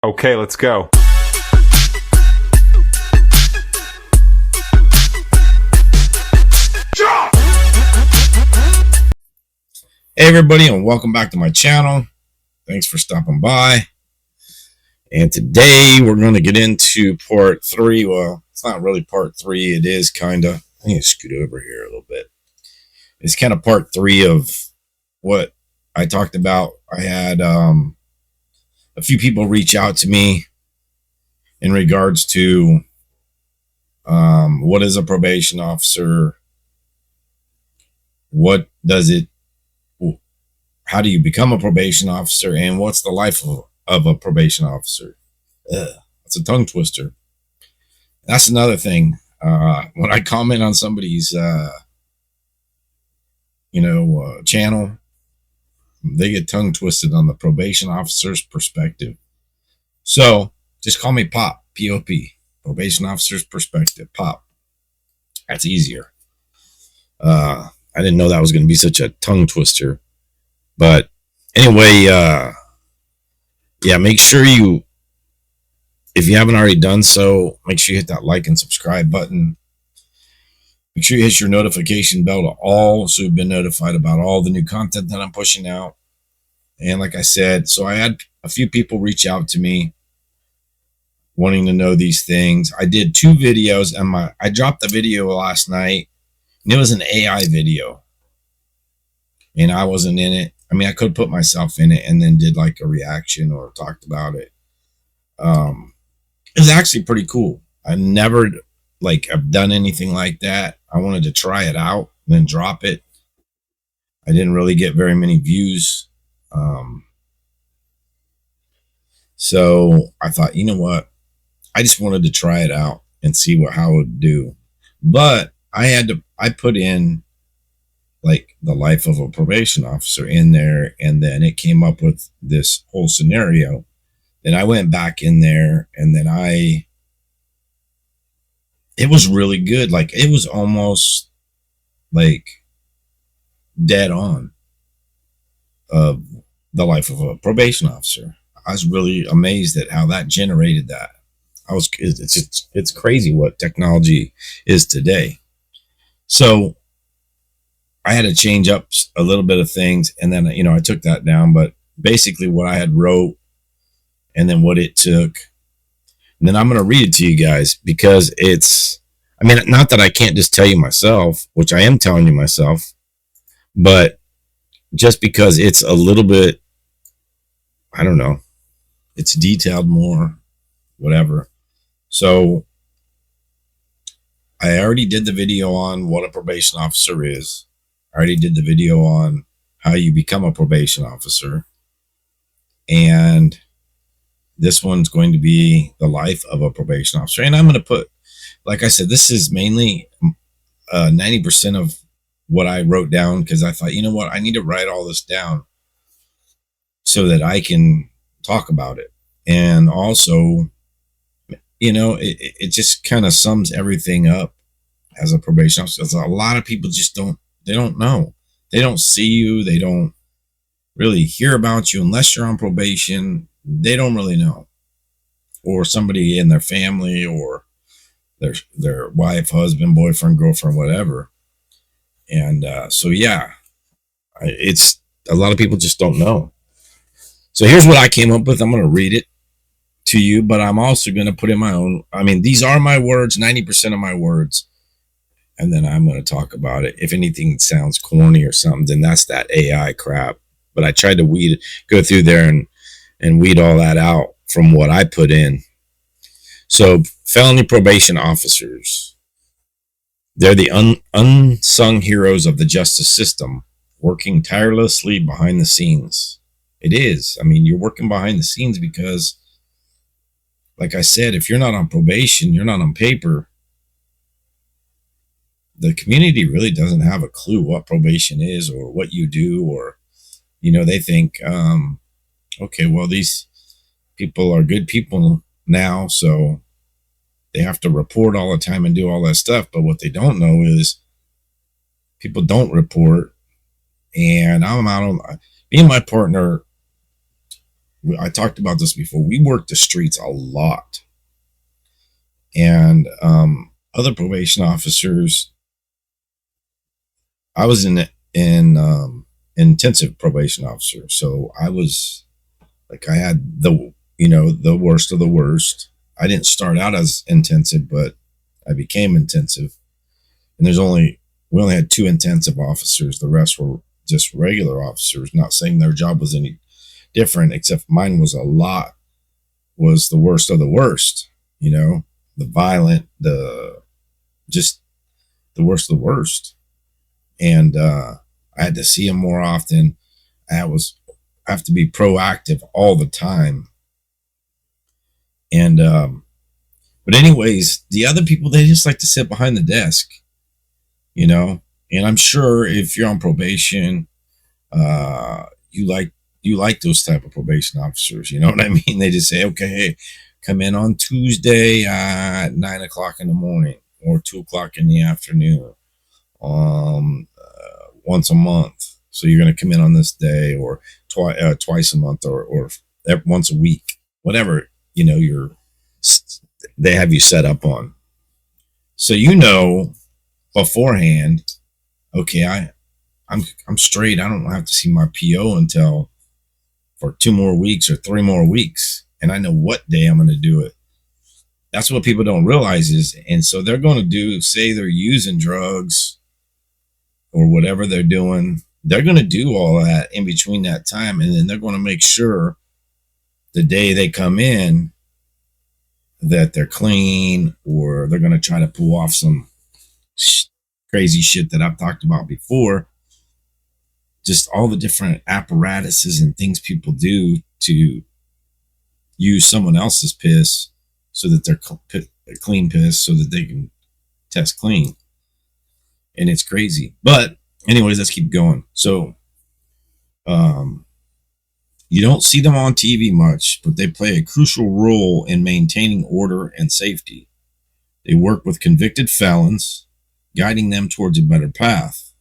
Okay, let's go. Hey everybody, and welcome back to my channel. Thanks for stopping by. And today we're going to get into part 3. Well, it's not really part 3. It is kind of. I need to scoot over here a little bit. It's kind of part 3 of what I talked about. I had a few people reach out to me in regards to what is a probation officer? What does it? How do you become a probation officer, and what's the life of a probation officer? That's a tongue twister. That's another thing. When I comment on somebody's, channel, they get tongue twisted on the probation officer's perspective. So just call me Pop, P-O-P, probation officer's perspective, Pop. That's easier. I didn't know that was going to be such a tongue twister. But anyway, make sure you, if you haven't already done so, make sure you hit that like and subscribe button. Make sure you hit your notification bell to all so you've been notified about all the new content that I'm pushing out. And like I said, so I had a few people reach out to me wanting to know these things. I did 2 videos, and I dropped the video last night, and it was an AI video. And I wasn't in it. I mean, I could put myself in it and then did like a reaction or talked about it. It's actually pretty cool. I never have done anything like that. I wanted to try it out and then drop it. I didn't really get very many views. So I thought, you know what? I just wanted to try it out and see how it would do. But I put in like the life of a probation officer in there, and then it came up with this whole scenario. Then I went back in there, and then it was really good. Like, it was almost like dead on of the life of a probation officer. I was really amazed at how that generated that. It's crazy what technology is today. So I had to change up a little bit of things, and then, I took that down, but basically what I had wrote and then what it took. And then I'm going to read it to you guys because not that I can't just tell you myself, which I am telling you myself, but just because it's a little bit, I don't know, it's detailed more, whatever. So I already did the video on what a probation officer is. I already did the video on how you become a probation officer. And this one's going to be the life of a probation officer. And I'm going to put, like I said, this is mainly 90% of what I wrote down, because I thought, you know what, I need to write all this down so that I can talk about it. And also, it just kind of sums everything up as a probation officer. A lot of people just don't know. They don't see you. They don't really hear about you unless you're on probation. They don't really know. Or somebody in their family, or their wife, husband, boyfriend, girlfriend, whatever. And it's a lot of people just don't know. So here's what I came up with. I'm going to read it to you, but I'm also going to put in my own. I mean, these are my words, 90% of my words. And then I'm going to talk about it. If anything sounds corny or something, then that's that AI crap. But I tried to go through there and weed all that out from what I put in. So, felony probation officers. They're the unsung heroes of the justice system, working tirelessly behind the scenes. It is. I mean, you're working behind the scenes because, like I said, if you're not on probation, you're not on paper. The community really doesn't have a clue what probation is or what you do, or, they think, okay, well, these people are good people now, so they have to report all the time and do all that stuff. But what they don't know is people don't report. And I'm out on, me and my partner, I talked about this before. We worked the streets a lot, and other probation officers. I was in intensive probation officer, so I was like I had the worst of the worst. I didn't start out as intensive, but I became intensive. And we only had two intensive officers. The rest were just regular officers. Not saying their job was any different, except mine was the worst of the worst. The violent, the just the worst of the worst. And I had to see them more often. I have to be proactive all the time. And but anyways, the other people, they just like to sit behind the desk, you know. And I'm sure if you're on probation, uh, you like you like those type of probation officers. You know what I mean? They just say, okay, hey, come in on Tuesday at 9 o'clock in the morning or 2 o'clock in the afternoon, once a month. So you're going to come in on this day, or twice a month, or once a week, whatever you're they have you set up on. So beforehand, okay, I'm straight. I don't have to see my PO until for 2 more weeks or 3 more weeks, and I know what day I'm going to do it. That's what people don't realize and so they're going to say they're using drugs or whatever they're doing. They're going to do all that in between that time, and then they're going to make sure the day they come in that they're clean, or they're going to try to pull off some crazy shit that I've talked about before. Just all the different apparatuses and things people do to use someone else's piss so that they're clean piss so that they can test clean. And it's crazy. But anyways, let's keep going. So you don't see them on TV much, but they play a crucial role in maintaining order and safety. They work with convicted felons, guiding them towards a better path.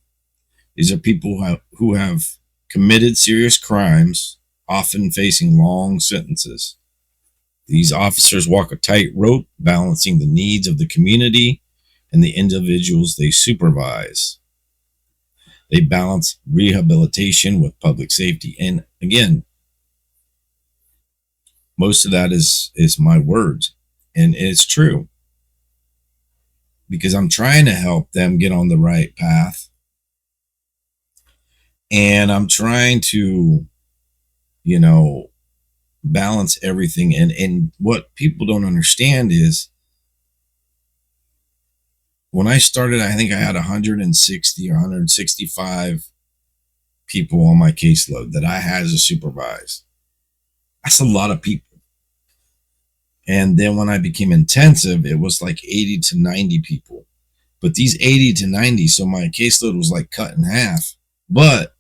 These are people who have committed serious crimes, often facing long sentences. These officers walk a tightrope, balancing the needs of the community and the individuals they supervise. They balance rehabilitation with public safety. And again, most of that is my words, and it's true, because I'm trying to help them get on the right path, and I'm trying to balance everything. And what people don't understand is, when I started, I think I had 160 or 165 people on my caseload that I had to supervise. That's a lot of people. And then when I became intensive, it was like 80 to 90 people. But these 80 to 90, so my caseload was like cut in half. But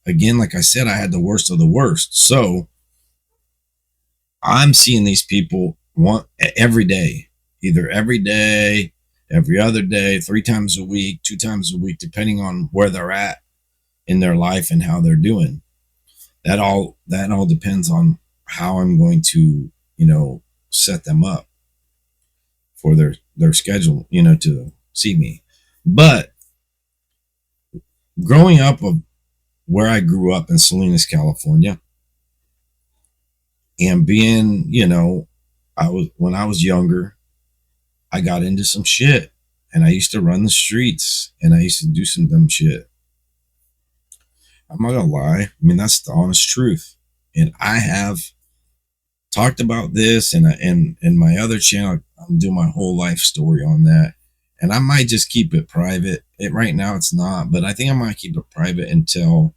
again, like I said, I had the worst of the worst. So I'm seeing these people every day, either every day, every other day, 3 times a week, 2 times a week, depending on where they're at in their life and how they're doing. That all depends on how I'm going to, set them up for their schedule, to see me. But growing up of where I grew up in Salinas, California, and being, when I was younger, I got into some shit, and I used to run the streets, and I used to do some dumb shit. I'm not gonna lie. I mean, that's the honest truth. And I have talked about this, and in my other channel, I'm doing my whole life story on that. And I might just keep it private. Right now it's not, but I think I might keep it private until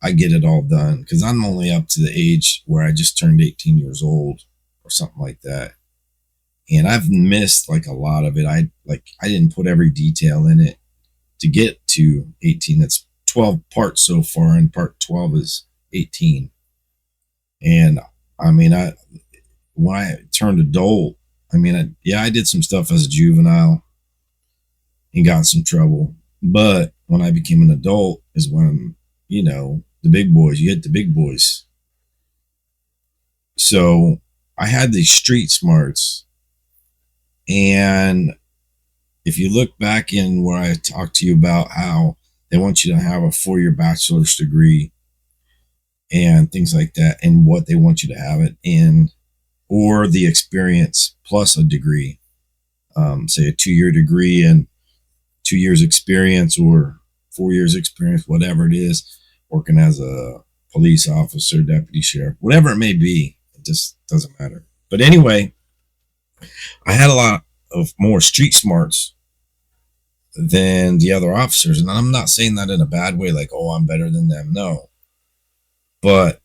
I get it all done, because I'm only up to the age where I just turned 18 years old or something like that. And I've missed like a lot of it. I didn't put every detail in it to get to 18. That's 12 parts so far, and part 12 is 18. And I mean, when I turned adult, I mean, I did some stuff as a juvenile and got in some trouble. But when I became an adult is when, the big boys. You hit the big boys. So I had these street smarts, and if you look back in where I talked to you about how they want you to have a 4-year bachelor's degree and things like that, and what they want you to have it in, or the experience plus a degree, say a 2-year degree and 2 years experience, or 4 years experience, whatever it is, working as a police officer, deputy sheriff, whatever it may be. It just doesn't matter. But anyway, I had a lot of more street smarts than the other officers. And I'm not saying that in a bad way, like, oh, I'm better than them. No. But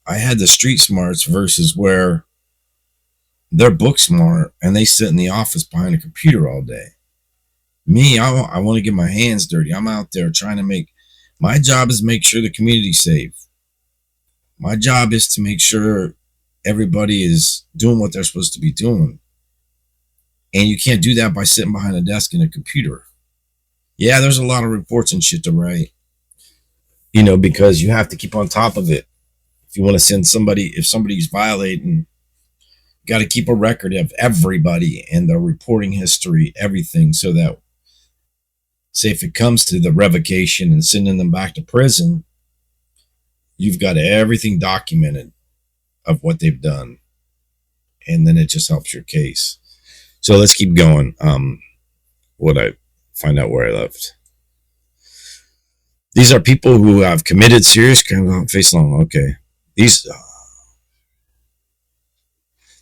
I had the street smarts versus where they're book smart and they sit in the office behind a computer all day. Me, I want to get my hands dirty. I'm out there trying to make, my job is make sure the community's safe. My job is to make sure everybody is doing what they're supposed to be doing. And you can't do that by sitting behind a desk and a computer. Yeah, there's a lot of reports and shit to write, because you have to keep on top of it. If you want to send somebody, if somebody's violating, you got to keep a record of everybody and their reporting history, everything, so that, say, if it comes to the revocation and sending them back to prison, you've got everything documented of what they've done. And then it just helps your case. So let's keep going. What I find out where I left. These are people who have committed serious crimes. Face long. Okay.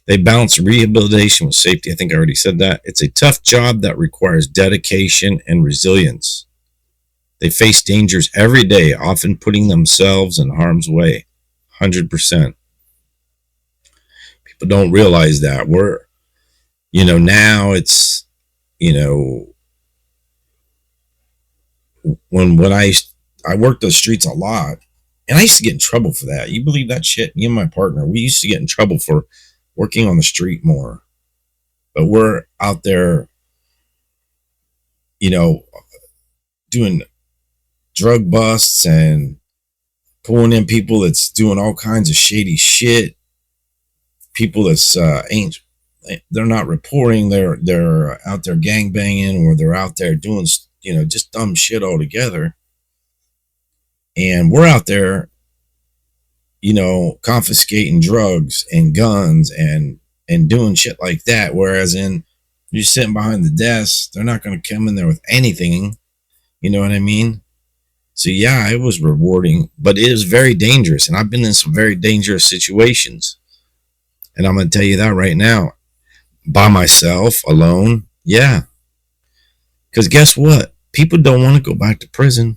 They balance rehabilitation with safety. I think I already said that. It's a tough job that requires dedication and resilience. They face dangers every day, often putting themselves in harm's way. 100%. People don't realize that. Now it's, when I worked the streets a lot, and I used to get in trouble for that. You believe that shit? Me and my partner, we used to get in trouble for working on the street more. But we're out there, doing drug busts and pulling in people that's doing all kinds of shady shit. People that's they're not reporting. They're out there gangbanging, or they're out there doing just dumb shit altogether. And we're out there, confiscating drugs and guns and doing shit like that. Whereas you're sitting behind the desk, they're not going to come in there with anything. You know what I mean? So yeah, it was rewarding, but it is very dangerous. And I've been in some very dangerous situations. And I'm going to tell you that right now. By myself, alone. Yeah. Because guess what? People don't want to go back to prison.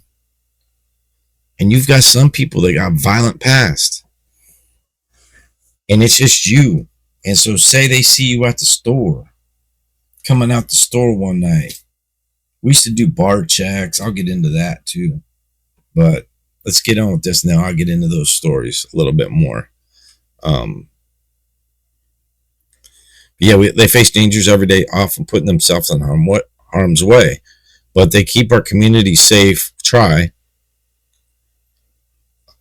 And you've got some people that got violent past. And it's just you. And so say they see you at the store, coming out the store one night. We used to do bar checks. I'll get into that too. But let's get on with this now. I'll get into those stories a little bit more. They face dangers every day, often putting themselves in harm's way. But they keep our community safe. Try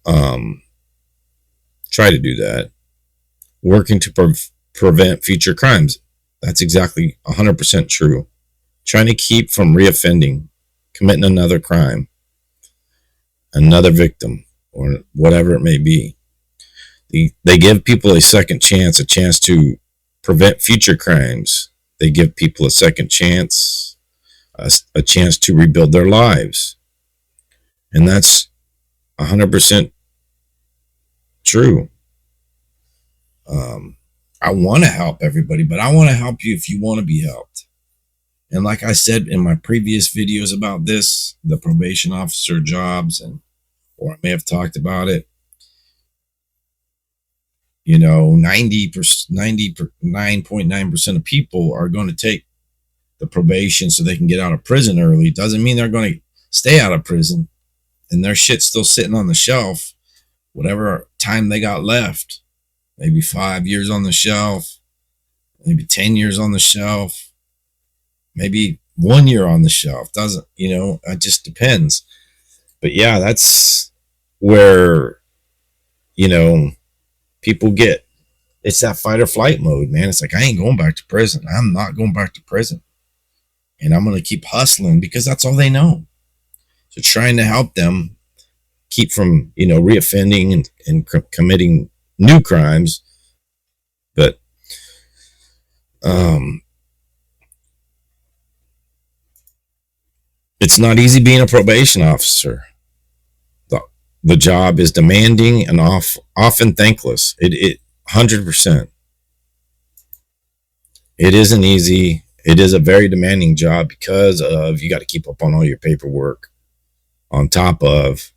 to do that. Working to prevent future crimes. That's exactly 100% true. Trying to keep from reoffending, committing another crime, another victim, or whatever it may be. They give people a second chance, a chance to prevent future crimes. They give people a second chance, a chance to rebuild their lives. And that's 100% true. I want to help everybody, but I want to help you if you want to be helped. And like I said in my previous videos about this, the probation officer jobs, or I may have talked about it, 99.9% of people are going to take the probation so they can get out of prison early. Doesn't mean they're going to stay out of prison, and their shit's still sitting on the shelf, whatever time they got left. Maybe 5 years on the shelf, maybe 10 years on the shelf, maybe 1 year on the shelf. It just depends. But yeah, that's where, you know, people get, it's that fight or flight mode, man. It's like, I ain't going back to prison. I'm not going back to prison. And I'm going to keep hustling because that's all they know. So trying to help them keep from, reoffending and committing new crimes. But it's not easy being a probation officer. The job is demanding and often thankless. It 100%. It isn't easy. It is a very demanding job because of, you got to keep up on all your paperwork on top of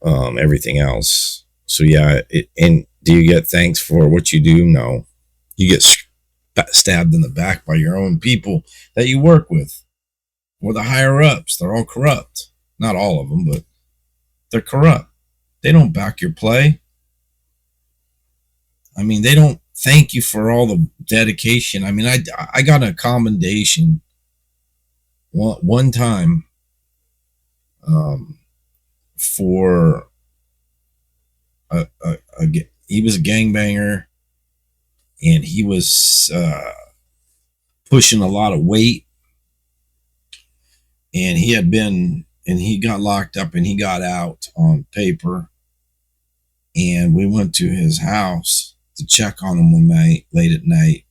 everything else. So yeah, and do you get thanks for what you do? No. You get stabbed in the back by your own people that you work with, or the higher ups. They're all corrupt. Not all of them, but they're corrupt. They don't back your play. I mean, they don't thank you for all the dedication. I mean, I got a commendation one time for he was a gangbanger, and he was pushing a lot of weight, and he got locked up and he got out on paper, and we went to his house to check on him one night, late at night,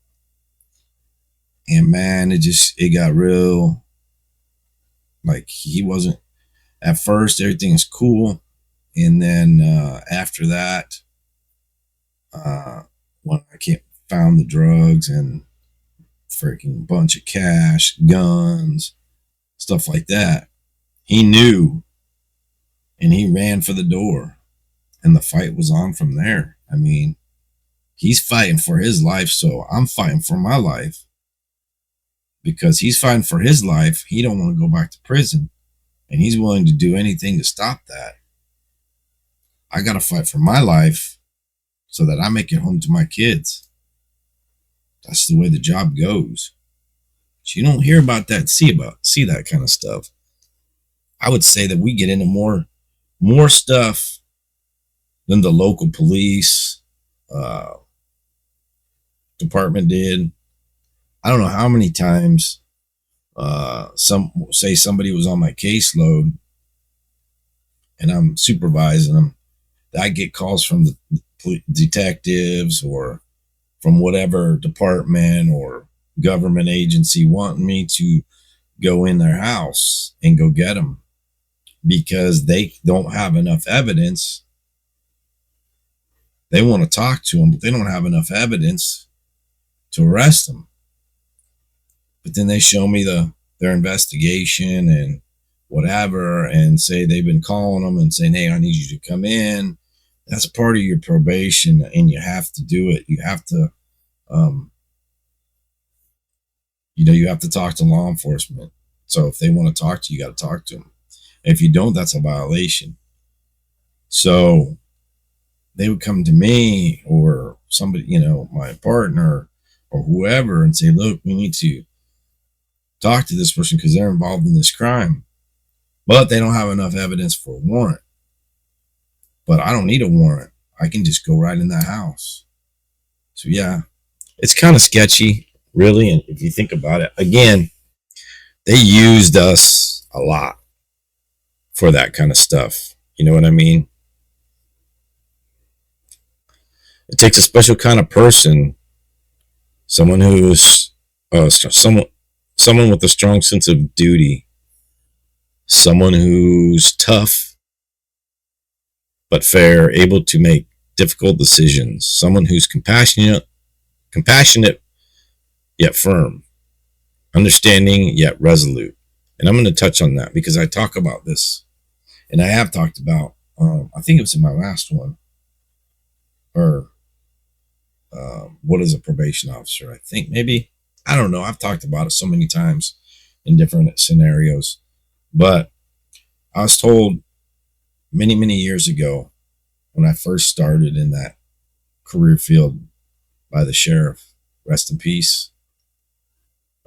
and man, it got real, like, he wasn't, at first everything's cool, and then after that, when I found the drugs and freaking bunch of cash, guns, stuff like that, he knew, and he ran for the door, and the fight was on from there. I mean, he's fighting for his life, so I'm fighting for my life, because he's fighting for his life. He don't want to go back to prison, and he's willing to do anything to stop that. I got to fight for my life so that I make it home to my kids. That's the way the job goes. So you don't hear about that, see that kind of stuff. I would say that we get into more stuff than the local police department did. I don't know how many times somebody was on my caseload and I'm supervising them. I get calls from the detectives or from whatever department or government agency wanting me to go in their house and go get them because they don't have enough evidence. They want to talk to them, but they don't have enough evidence to arrest them. But then they show me their investigation and whatever, and say they've been calling them and saying, hey, I need you to come in. That's part of your probation, and you have to do it. You have to, you have to talk to law enforcement. So if they want to talk to you, you got to talk to them. If you don't, that's a violation. So they would come to me or somebody, my partner or whoever, and say, look, we need to talk to this person because they're involved in this crime, but they don't have enough evidence for a warrant. But I don't need a warrant. I can just go right in that house. So yeah, it's kind of sketchy, really. And if you think about it, again, they used us a lot for that kind of stuff. You know what I mean? It takes a special kind of person, someone who's someone with a strong sense of duty, someone who's tough but fair, able to make difficult decisions, someone who's compassionate yet firm, understanding yet resolute. And I'm going to touch on that because I talk about this, and I have talked about, I think it was in my last one, or what is a probation officer? I think maybe, I don't know. I've talked about it so many times in different scenarios, but I was told many, many years ago when I first started in that career field by the sheriff, rest in peace.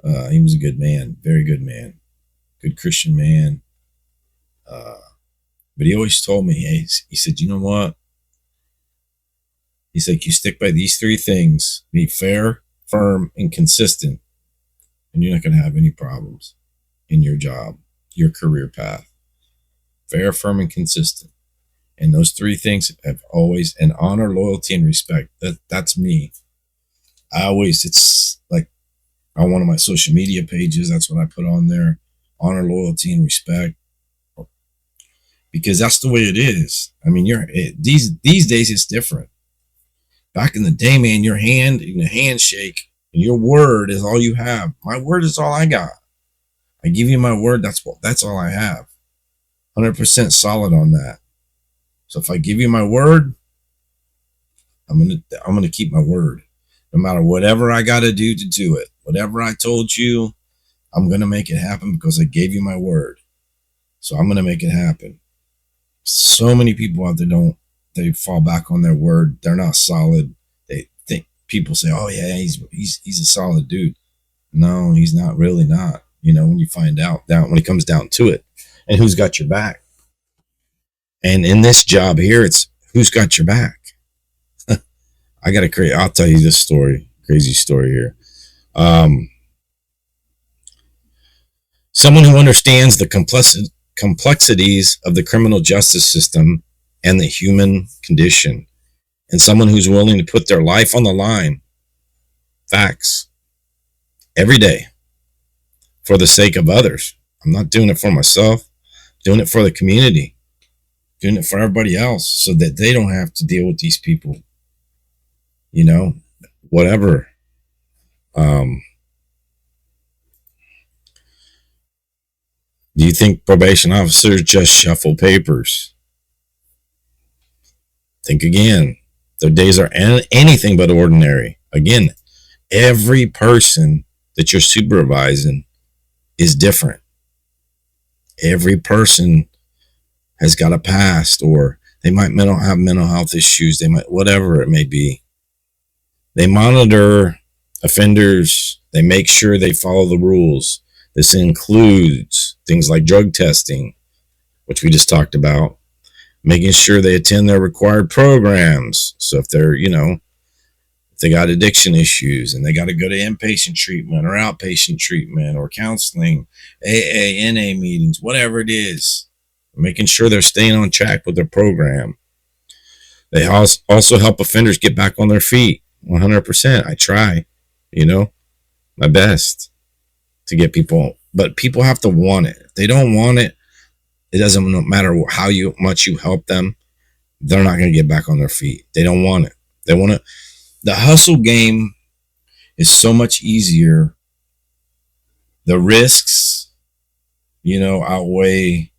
He was a good man, very good man, good Christian man, But he always told me, hey, he said, you know what? He's like, you stick by these three things: be fair, firm, and consistent, and you're not going to have any problems in your job, your career path. Fair, firm, and consistent. And those three things have always, and honor, loyalty, and respect. That's me. I always, it's like on one of my social media pages, that's what I put on there: honor, loyalty, and respect. Because that's the way it is. I mean, these days it's different. Back in the day, man, your handshake and your word is all you have. My word is all I got. I give you my word. That's all I have. 100% solid on that. So if I give you my word, I'm gonna keep my word, no matter whatever I got to do it. Whatever I told you, I'm gonna make it happen because I gave you my word. So I'm gonna make it happen. So many people out there they fall back on their word. They're not solid. They think people say, "Oh yeah, he's a solid dude." No, he's not, really not. When you find out when it comes down to it, and who's got your back. And in this job here, it's who's got your back. I'll tell you this crazy story here. Someone who understands the complexities of the criminal justice system and the human condition, and someone who's willing to put their life on the line, facts, every day for the sake of others. I'm not doing it for myself, doing it for the community, doing it for everybody else so that they don't have to deal with these people, whatever. Do you think probation officers just shuffle papers? Think again. Their days are anything but ordinary. Again, every person that you're supervising is different. Every person has got a past, or they might have mental health issues. They might, whatever it may be. They monitor offenders. They make sure they follow the rules. This includes things like drug testing, which we just talked about, making sure they attend their required programs. So if if they got addiction issues and they got to go to inpatient treatment or outpatient treatment or counseling, AA, NA meetings, whatever it is, making sure they're staying on track with their program. They also help offenders get back on their feet. 100%. I try, my best to get people, but people have to want it. If they don't want it, it doesn't matter how much you help them. They're not going to get back on their feet. They don't want it. They want it. The hustle game is so much easier. The risks, outweigh,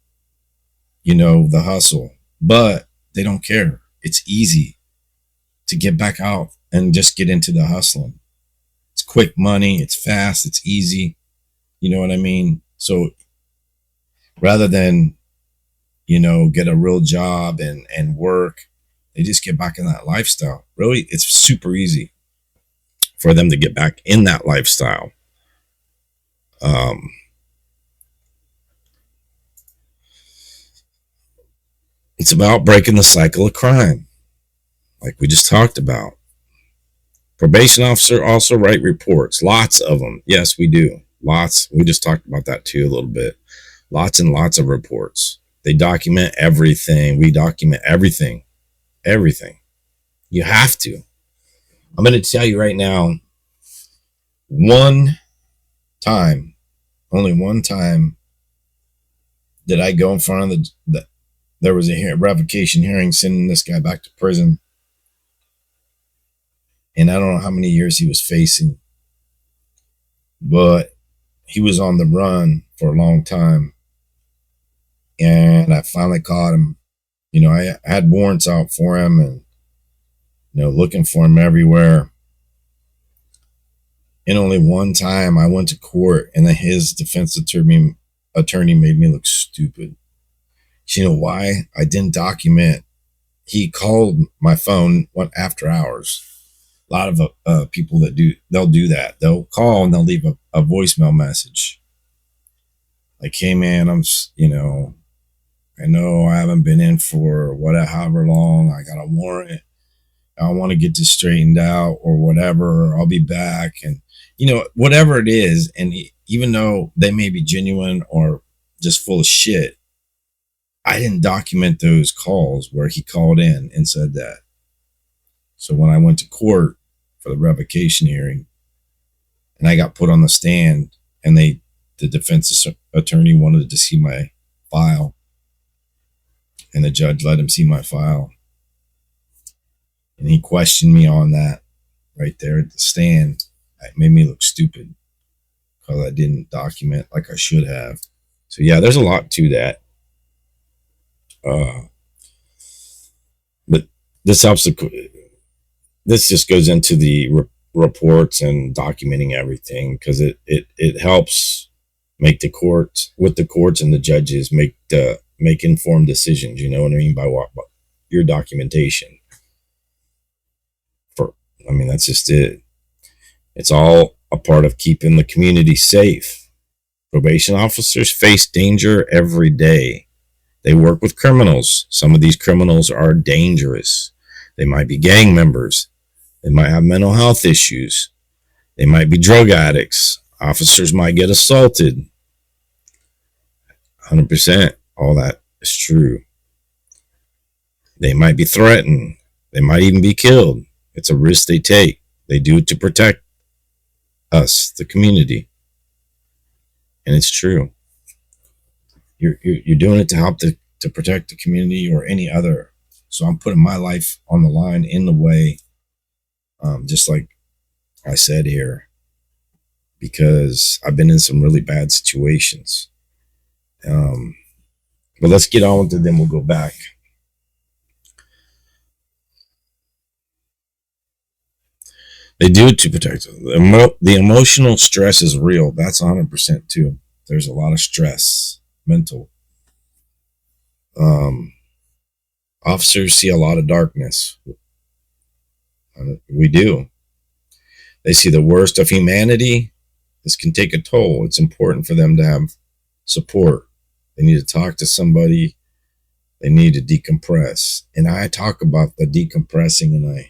the hustle, but they don't care. It's easy to get back out and just get into the hustling. It's quick money. It's fast. It's easy. You know what I mean? So rather than, get a real job and work, they just get back in that lifestyle. Really, it's super easy for them to get back in that lifestyle. It's about breaking the cycle of crime, like we just talked about. Probation officer also write reports, lots of them. Yes, we do. Lots. We just talked about that too a little bit. Lots and lots of reports. They document everything. We document everything. Everything. You have to. I'm going to tell you right now, only one time did I go in front of there was a revocation hearing sending this guy back to prison. And I don't know how many years he was facing, but he was on the run for a long time. And I finally caught him. I had warrants out for him and, looking for him everywhere. And only one time I went to court and then his defense attorney made me look stupid. You know why? I didn't document. He called my phone after hours. A lot of people they'll do that. They'll call and they'll leave a voicemail message. Like, hey man, I know I haven't been in for however long. I got a warrant. I want to get this straightened out or whatever, or I'll be back. And, whatever it is. And even though they may be genuine or just full of shit, I didn't document those calls where he called in and said that. So when I went to court for the revocation hearing and I got put on the stand and the defense attorney wanted to see my file and the judge let him see my file. And he questioned me on that right there at the stand. It made me look stupid because I didn't document like I should have. So yeah, there's a lot to that. But this helps. This just goes into the reports and documenting everything because it helps make the courts and the judges make informed decisions. You know what I mean by what your documentation. That's just it. It's all a part of keeping the community safe. Probation officers face danger every day. They work with criminals. Some of these criminals are dangerous. They might be gang members. They might have mental health issues. They might be drug addicts. Officers might get assaulted. 100%. All that is true. They might be threatened. They might even be killed. It's a risk they take. They do it to protect us, the community. And it's true. You're doing it to help to protect the community or any other. So I'm putting my life on the line in the way, just like I said here, because I've been in some really bad situations. But let's get on with it, then we'll go back. They do it to protect them. The emotional stress is real. That's 100% too. There's a lot of stress, mental. Officers see a lot of darkness. We do. They see the worst of humanity. This can take a toll. It's important for them to have support. They need to talk to somebody. They need to decompress. And I talk about the decompressing, and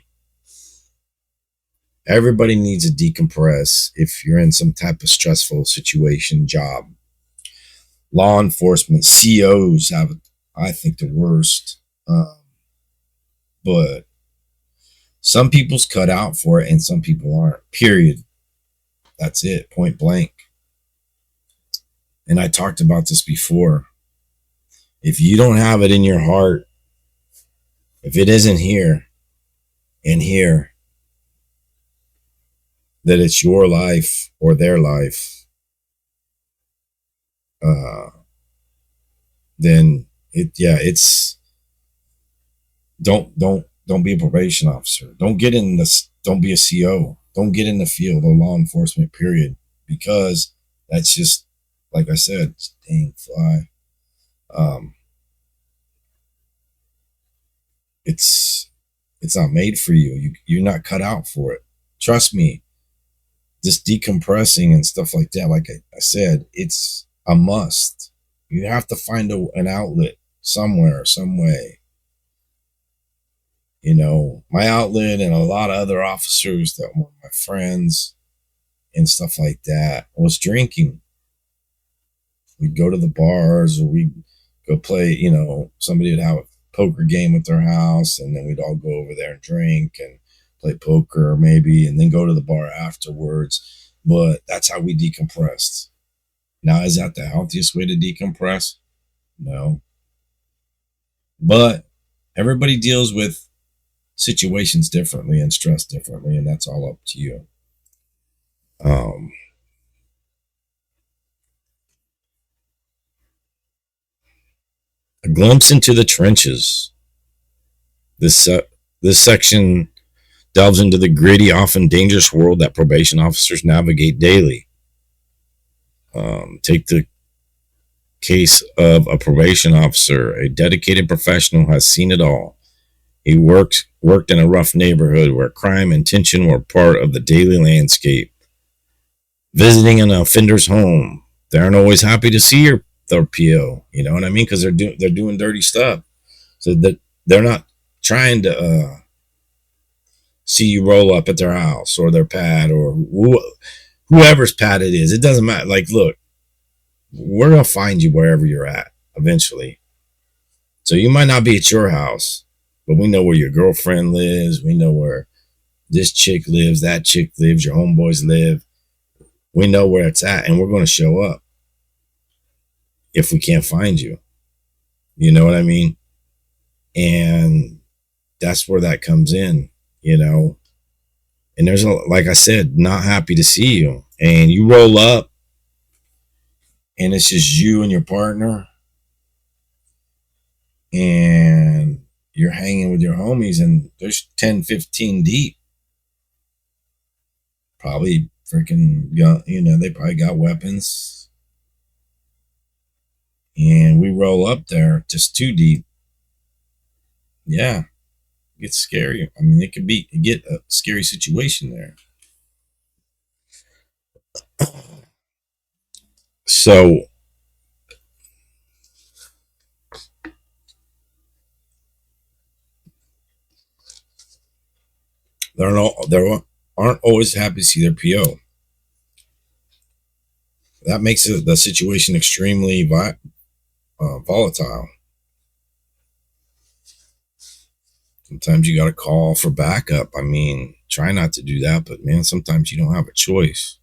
everybody needs to decompress if you're in some type of stressful situation, job. Law enforcement, COs have, I think, the worst. But some people's cut out for it and some people aren't. Period. That's it. Point blank. And I talked about this before. If you don't have it in your heart, if it isn't here and here, that it's your life or their life, then it's don't be a probation officer. Don't get in this. Don't be a CO. Don't get in the field of law enforcement, period, because that's just, like I said, dang fly. It's not made for you. You're not cut out for it. Trust me. Just decompressing and stuff like that, like I said, it's a must. You have to find an outlet somewhere, some way. My outlet and a lot of other officers that were my friends and stuff like that was drinking. We'd go to the bars, or we'd go play, somebody would have a poker game at their house, and then we'd all go over there and drink and play poker maybe, and then go to the bar afterwards. But that's how we decompressed. Now, is that the healthiest way to decompress? No. But everybody deals with situations differently and stress differently, and that's all up to you. A glimpse into the trenches. This section delves into the gritty, often dangerous world that probation officers navigate daily. Take the case of a probation officer. A dedicated professional has seen it all. He worked in a rough neighborhood where crime and tension were part of the daily landscape. Visiting an offender's home, they aren't always happy to see their PO. You know what I mean? Because they're doing dirty stuff. So that they're not trying to see you roll up at their house or their pad or whoever's pad it is. It doesn't matter. Like, look, we're gonna find you wherever you're at eventually. So you might not be at your house, but we know where your girlfriend lives. We know where this chick lives, that chick lives, your homeboys live. We know where it's at, and we're going to show up if we can't find you. You know what I mean? And that's where that comes in, you know. And there's like I said, not happy to see you. And you roll up, and it's just you and your partner, and you're hanging with your homies, and there's 10, 15 deep. Probably freaking gun, you know, they probably got weapons. And we roll up there just too deep. Yeah, it gets scary. I mean, get a scary situation there. So they aren't always happy to see their PO. That makes the situation extremely volatile. Sometimes you got to call for backup. I mean, try not to do that, but man, sometimes you don't have a choice.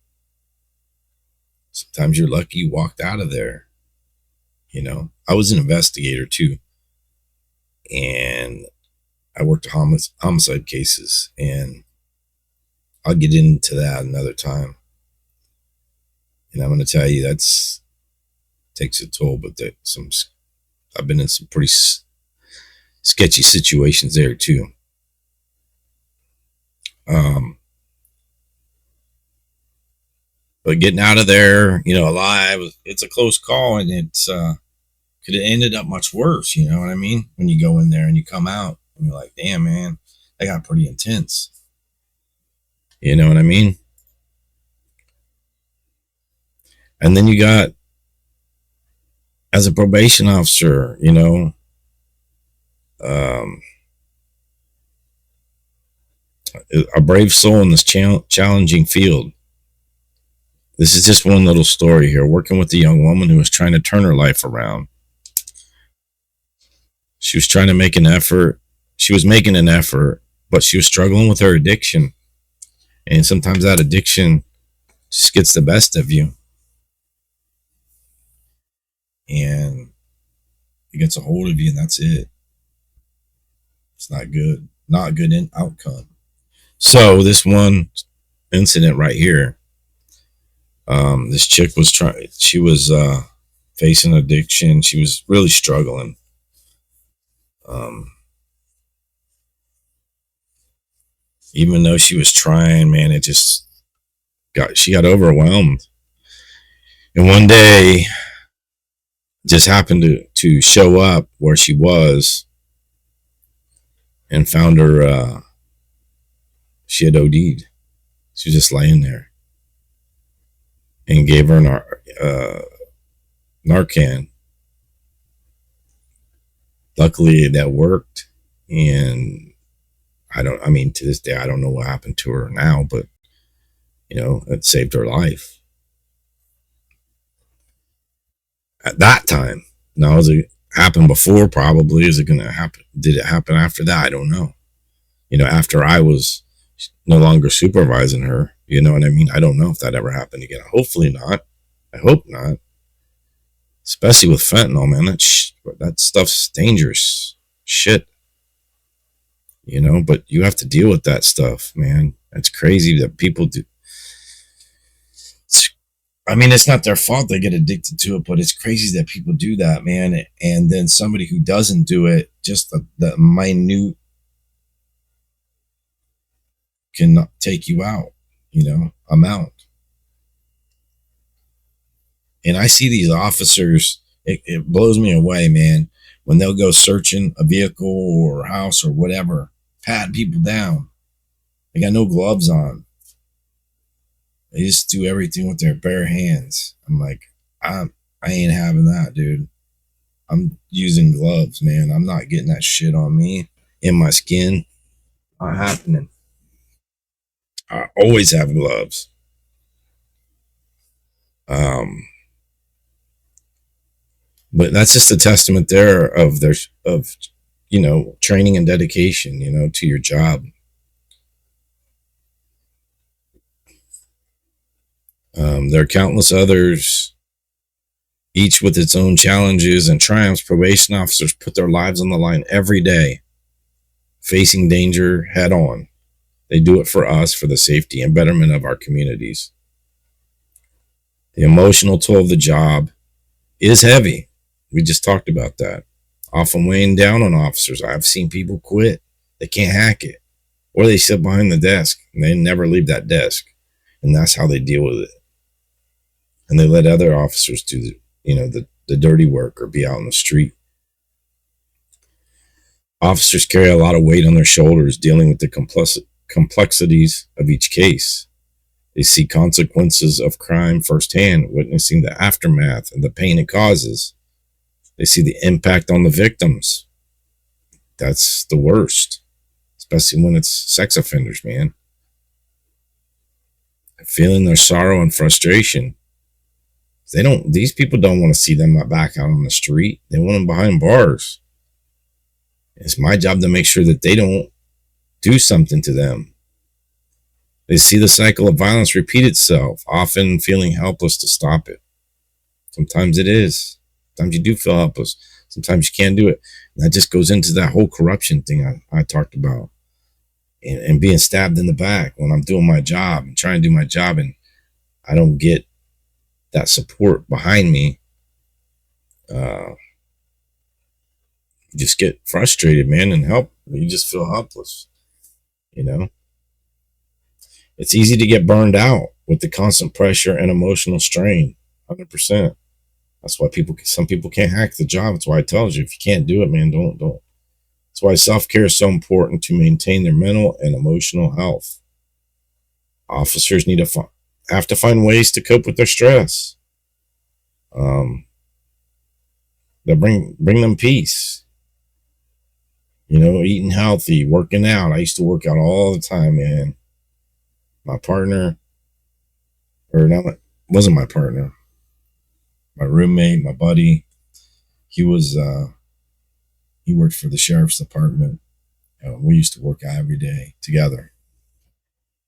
Sometimes you're lucky you walked out of there. You know, I was an investigator too, and I worked homicide cases, and I'll get into that another time. And I'm going to tell you that's takes a toll, but I've been in some pretty sketchy situations there too. Um, but getting out of there, you know, alive, it's a close call, and it's could have ended up much worse. You know what I mean? When you go in there and you come out, and you're like, damn, man, that got pretty intense. You know what I mean? And then you got, as a probation officer, you know, um, a brave soul in this challenging field. This is just one little story here. Working with a young woman who was trying to turn her life around. She was trying to make an effort. She was making an effort, but she was struggling with her addiction. And sometimes that addiction just gets the best of you. And it gets a hold of you, and that's it. It's not good. Not a good outcome. So this one incident right here, this chick was trying. She was facing addiction. She was really struggling. Um, even though she was trying, man, it just she got overwhelmed. And one day, just happened to show up where she was, and found her. She had OD'd. She was just laying there, and gave her Narcan. Luckily, that worked, and I mean, to this day, I don't know what happened to her now, but you know, it saved her life at that time. Now, is it happened before? Probably. Is it going to happen? Did it happen after that? I don't know. You know, after I was no longer supervising her, you know what I mean? I don't know if that ever happened again. Hopefully not. I hope not. Especially with fentanyl, man. That stuff's dangerous shit. You know, but you have to deal with that stuff, man. It's crazy that people do. I mean, it's not their fault they get addicted to it, but it's crazy that people do that, man. And then somebody who doesn't do it, just the minute can take you out, you know, amount. And I see these officers, it blows me away, man, when they'll go searching a vehicle or a house or whatever, pat people down. They got no gloves on. They just do everything with their bare hands. I'm like, I I ain't having that, dude. I'm using gloves, man. I'm not getting that shit on me in my skin. Not happening. I always have gloves. Um, but that's just a testament there of their of training and dedication, to your job. There are countless others, each with its own challenges and triumphs. Probation officers put their lives on the line every day, facing danger head on. They do it for us, for the safety and betterment of our communities. The emotional toll of the job is heavy. We just talked about that. Often weighing down on officers. I've seen people quit. They can't hack it. Or they sit behind the desk and they never leave that desk. And that's how they deal with it. And they let other officers do the dirty work or be out on the street. Officers carry a lot of weight on their shoulders dealing with the complexities of each case. They see consequences of crime firsthand, witnessing the aftermath and the pain it causes. They see the impact on the victims. That's the worst, especially when it's sex offenders, man. Feeling their sorrow and frustration. These people don't want to see them back out on the street. They want them behind bars. It's my job to make sure that they don't do something to them. They see the cycle of violence repeat itself, often feeling helpless to stop it. Sometimes it is. Sometimes you do feel helpless. Sometimes you can't do it. And that just goes into that whole corruption thing I talked about. And being stabbed in the back when I'm doing my job and trying to do my job and I don't get that support behind me. You just get frustrated, man, and you just feel helpless. It's easy to get burned out with the constant pressure and emotional strain. 100%. That's why some people can't hack the job. That's why I tell you, if you can't do it, man, don't. That's why self-care is so important to maintain their mental and emotional health. Officers have to find ways to cope with their stress. That bring them peace. Eating healthy, working out. I used to work out all the time, man. My partner, or not, wasn't my partner. My roommate, my buddy, he worked for the sheriff's department. We used to work out every day together.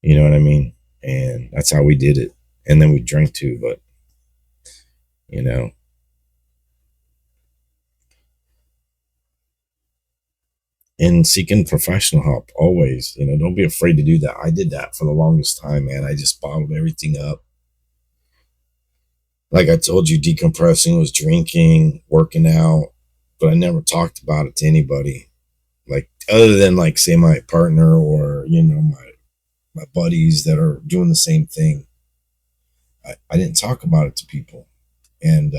You know what I mean? And that's how we did it. And then we drank too, but and seeking professional help always. Don't be afraid to do that. I did that for the longest time, man. I just bottled everything up. Like I told you, decompressing was drinking, working out, but I never talked about it to anybody. Like other than like say my partner or my buddies that are doing the same thing. I didn't talk about it to people. And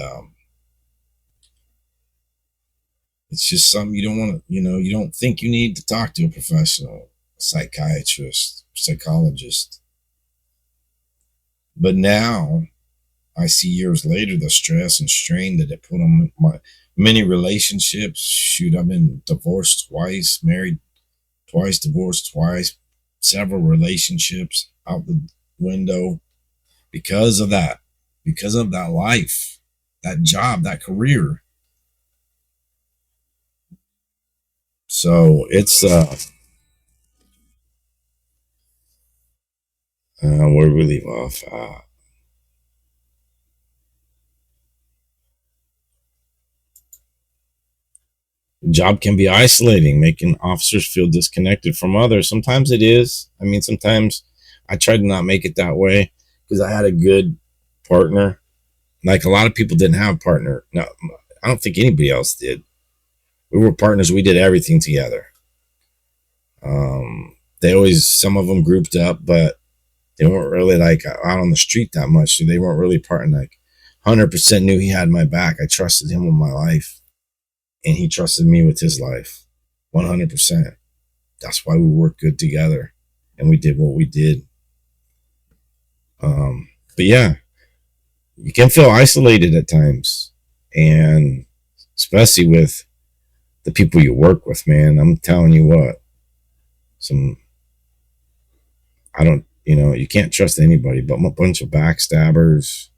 it's just something you don't want to, you don't think you need to talk to a professional, a psychiatrist, psychologist. But now I see years later the stress and strain that it put on my many relationships. Shoot, I've been divorced twice, married twice, divorced twice, several relationships out the window because of that life, that job, that career. So it's where do we leave off? Job can be isolating, making officers feel disconnected from others. Sometimes it is. I mean, sometimes I try to not make it that way because I had a good partner. Like a lot of people didn't have a partner. No, I don't think anybody else did. We were partners. We did everything together. Some of them grouped up, but they weren't really like out on the street that much. So they weren't really partnering. Like 100% knew he had my back. I trusted him with my life, and he trusted me with his life. 100%. That's why we worked good together, and we did what we did. But yeah, you can feel isolated at times, and especially with the people you work with, man. I'm telling you what, some I don't, you can't trust anybody, but a bunch of backstabbers,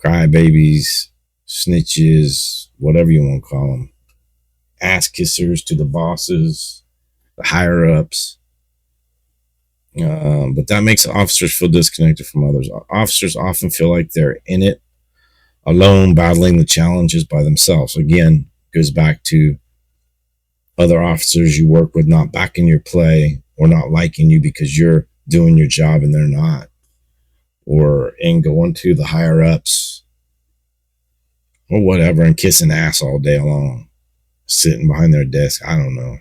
crybabies, snitches, whatever you want to call them, ass kissers to the bosses, the higher ups. But that makes officers feel disconnected from others. Officers often feel like they're in it alone, battling the challenges by themselves. Again, goes back to other officers you work with not backing your play or not liking you because you're doing your job and they're not, or and going to the higher ups or whatever and kissing ass all day long, sitting behind their desk. I don't know.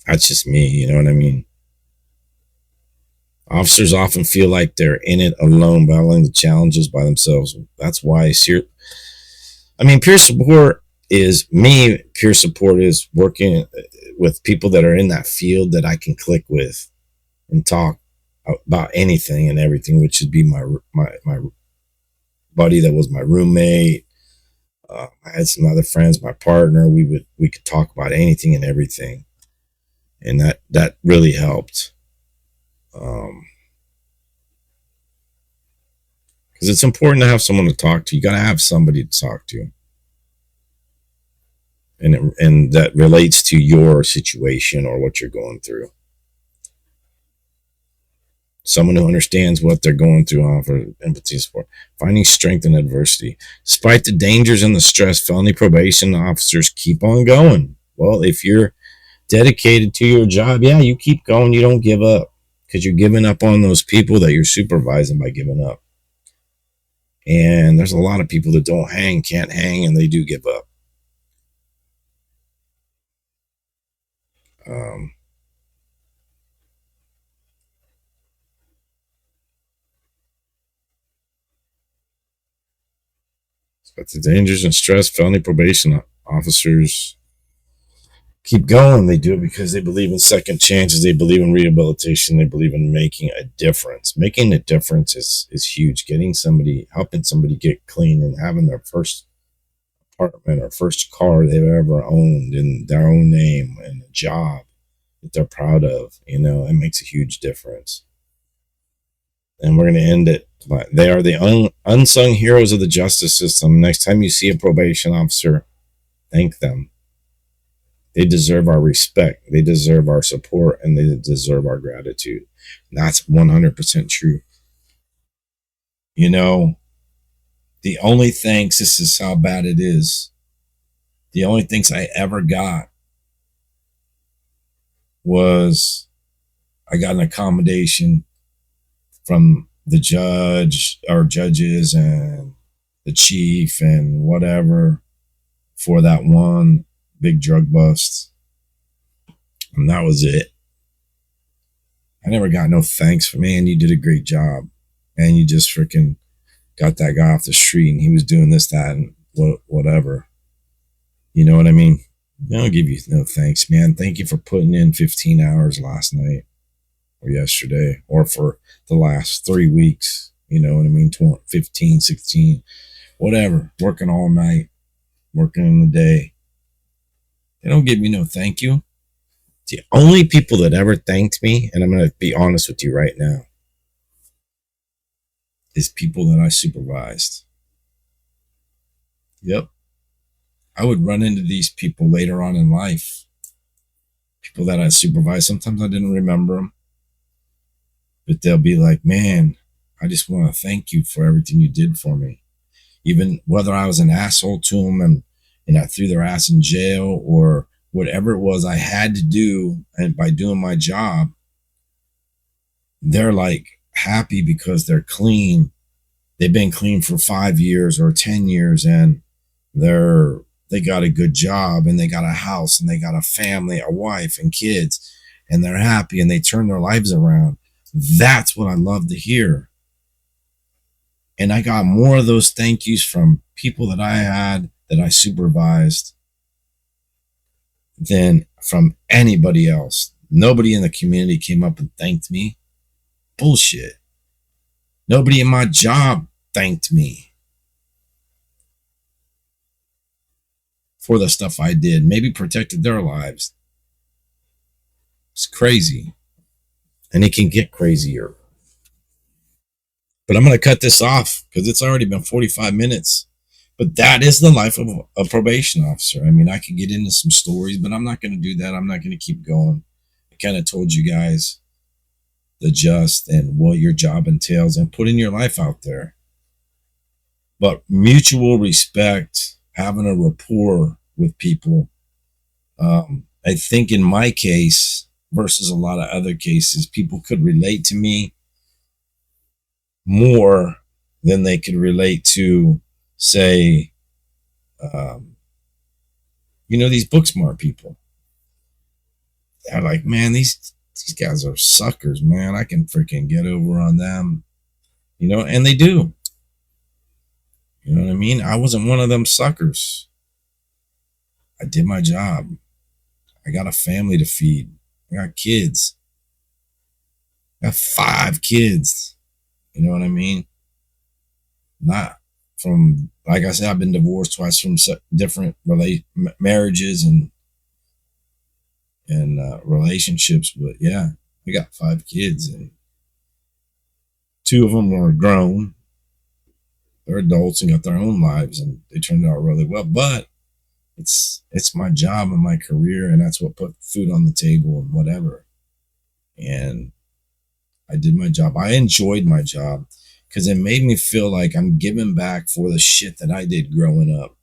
That's just me, you know what I mean? Officers often feel like they're in it alone, battling the challenges by themselves. That's why peer support is me. Peer support is working with people that are in that field that I can click with and talk about anything and everything, which would be my buddy that was my roommate. I had some other friends, my partner. We could talk about anything and everything, and that really helped. Because it's important to have someone to talk to. You got to have somebody to talk to, and that relates to your situation or what you're going through. Someone who understands what they're going through, offer empathy and support. Finding strength in adversity. Despite the dangers and the stress, felony probation officers keep on going. Well, if you're dedicated to your job, yeah, you keep going. You don't give up, because you're giving up on those people that you're supervising by giving up. And there's a lot of people that can't hang, and they do give up. But the dangers and stress, felony probation officers keep going. They do it because they believe in second chances. They believe in rehabilitation. They believe in making a difference. Making a difference is huge. Helping somebody get clean and having their first apartment or first car they've ever owned in their own name and a job that they're proud of. It makes a huge difference. And we're going to end it. They are the unsung heroes of the justice system. Next time you see a probation officer, thank them. They deserve our respect. They deserve our support, and they deserve our gratitude. And that's 100% true. The only thanks, this is how bad it is. The only thanks I ever got was I got an accommodation from the judge or judges and the chief and whatever for that one big drug bust. And that was it. I never got no thanks for, man, you did a great job. And you just freaking got that guy off the street and he was doing this, that, and whatever. You know what I mean? I don't give you no thanks, man. Thank you for putting in 15 hours last night or yesterday or for the last 3 weeks. You know what I mean? 15, 16, whatever. Working all night, working in the day. They don't give me no thank you. The only people that ever thanked me, and I'm going to be honest with you right now, is people that I supervised. Yep. I would run into these people later on in life. People that I supervised. Sometimes I didn't remember them. But they'll be like, man, I just want to thank you for everything you did for me. Even whether I was an asshole to them and I threw their ass in jail or whatever it was I had to do, and by doing my job, they're like happy because they're clean. They've been clean for 5 years or 10 years and they got a good job and they got a house and they got a family, a wife and kids, and they're happy and they turn their lives around. That's what I love to hear. And I got more of those thank yous from people that I supervised than from anybody else. Nobody in the community came up and thanked me. Bullshit. Nobody in my job thanked me for the stuff I did, maybe protected their lives. It's crazy. And it can get crazier. But I'm going to cut this off because it's already been 45 minutes. But that is the life of a probation officer. I mean, I could get into some stories, but I'm not going to do that. I'm not going to keep going. I kind of told you guys the gist and what your job entails and putting your life out there. But mutual respect, having a rapport with people. I think in my case versus a lot of other cases, people could relate to me more than they could relate to, say, these book smart people. They're like, man, these guys are suckers, man. I can freaking get over on them, and they do. You know what I mean? I wasn't one of them suckers. I did my job. I got a family to feed. I got kids. I got 5 kids. You know what I mean? Not from, like I said, I've been divorced twice from different marriages and relationships, but yeah, I got 5 kids, and 2 of them are grown. They're adults and got their own lives, and they turned out really well. But it's my job and my career, and that's what put food on the table and whatever. And I did my job. I enjoyed my job because it made me feel like I'm giving back for the shit that I did growing up,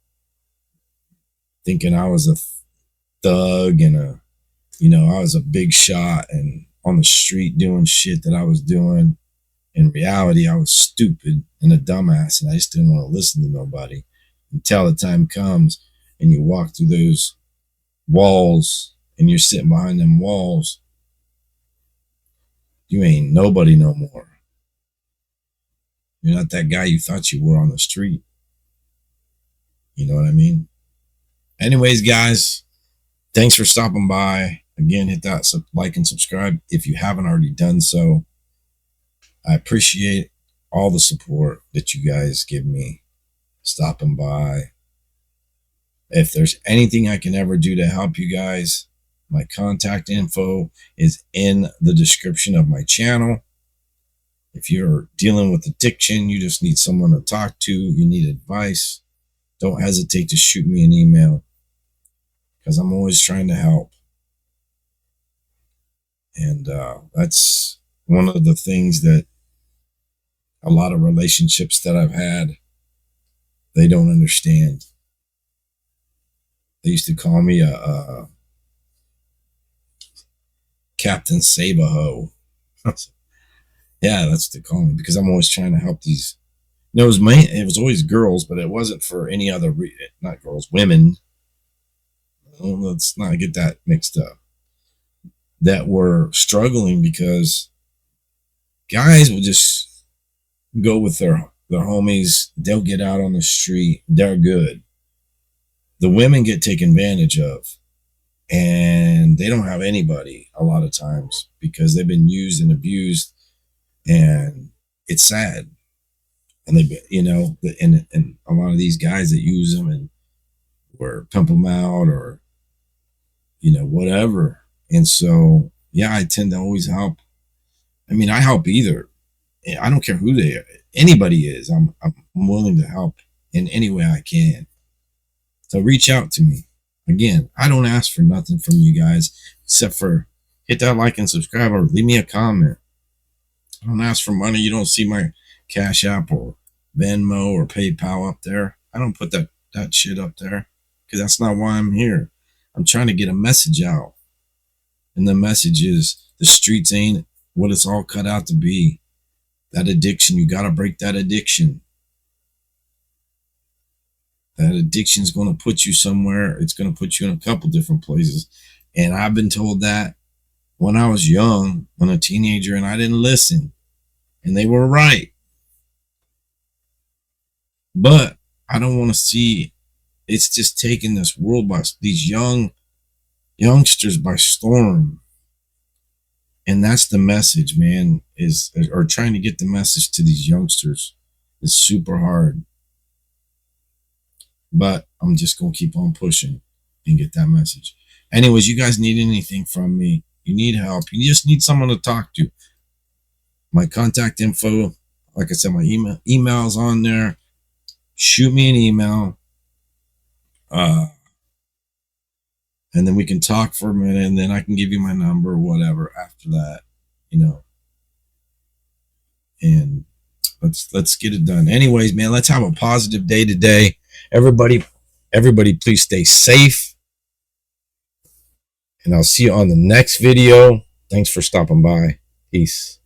thinking I was a thug and I was a big shot and on the street doing shit that I was doing. In reality, I was stupid and a dumbass, and I just didn't want to listen to nobody until the time comes and you walk through those walls and you're sitting behind them walls. You ain't nobody no more. You're not that guy you thought you were on the street. You know what I mean? Anyways, guys, thanks for stopping by. Again, hit that like and subscribe if you haven't already done so. I appreciate all the support that you guys give me stopping by. If there's anything I can ever do to help you guys, my contact info is in the description of my channel. If you're dealing with addiction, you just need someone to talk to, you need advice, don't hesitate to shoot me an email because I'm always trying to help. And that's one of the things that a lot of relationships that I've had, they don't understand. They used to call me a Captain Save-A-Ho. Yeah, that's what they call me because I'm always trying to help these. It was always girls, but it wasn't for any other not girls, women. Let's not get that mixed up. That were struggling because guys will just go with their homies. They'll get out on the street. They're good. The women get taken advantage of, and they don't have anybody a lot of times because they've been used and abused, and it's sad. And they, and a lot of these guys that use them and or pimp them out or whatever. And so yeah, I tend to always help. I mean, I help either. I don't care who they are. Anybody is. I'm willing to help in any way I can. So reach out to me. Again, I don't ask for nothing from you guys except for hit that like and subscribe or leave me a comment. I don't ask for money. You don't see my Cash App or Venmo or PayPal up there. I don't put that shit up there because that's not why I'm here. I'm trying to get a message out. And the message is the streets ain't what it's all cut out to be. That addiction, you got to break that addiction. That addiction is going to put you somewhere. It's going to put you in a couple different places. And I've been told that when I was young, when a teenager, and I didn't listen. And they were right. But I don't want to see, it's just taking this world by these youngsters by storm. And that's the message, man, or trying to get the message to these youngsters. It's super hard. But I'm just going to keep on pushing and get that message. Anyways, you guys need anything from me, you need help, you just need someone to talk to, my contact info, like I said, my email's on there. Shoot me an email. And then we can talk for a minute, and then I can give you my number or whatever after that, you know. And let's get it done. Anyways, man, let's have a positive day today. Everybody please stay safe. And I'll see you on the next video. Thanks for stopping by. Peace.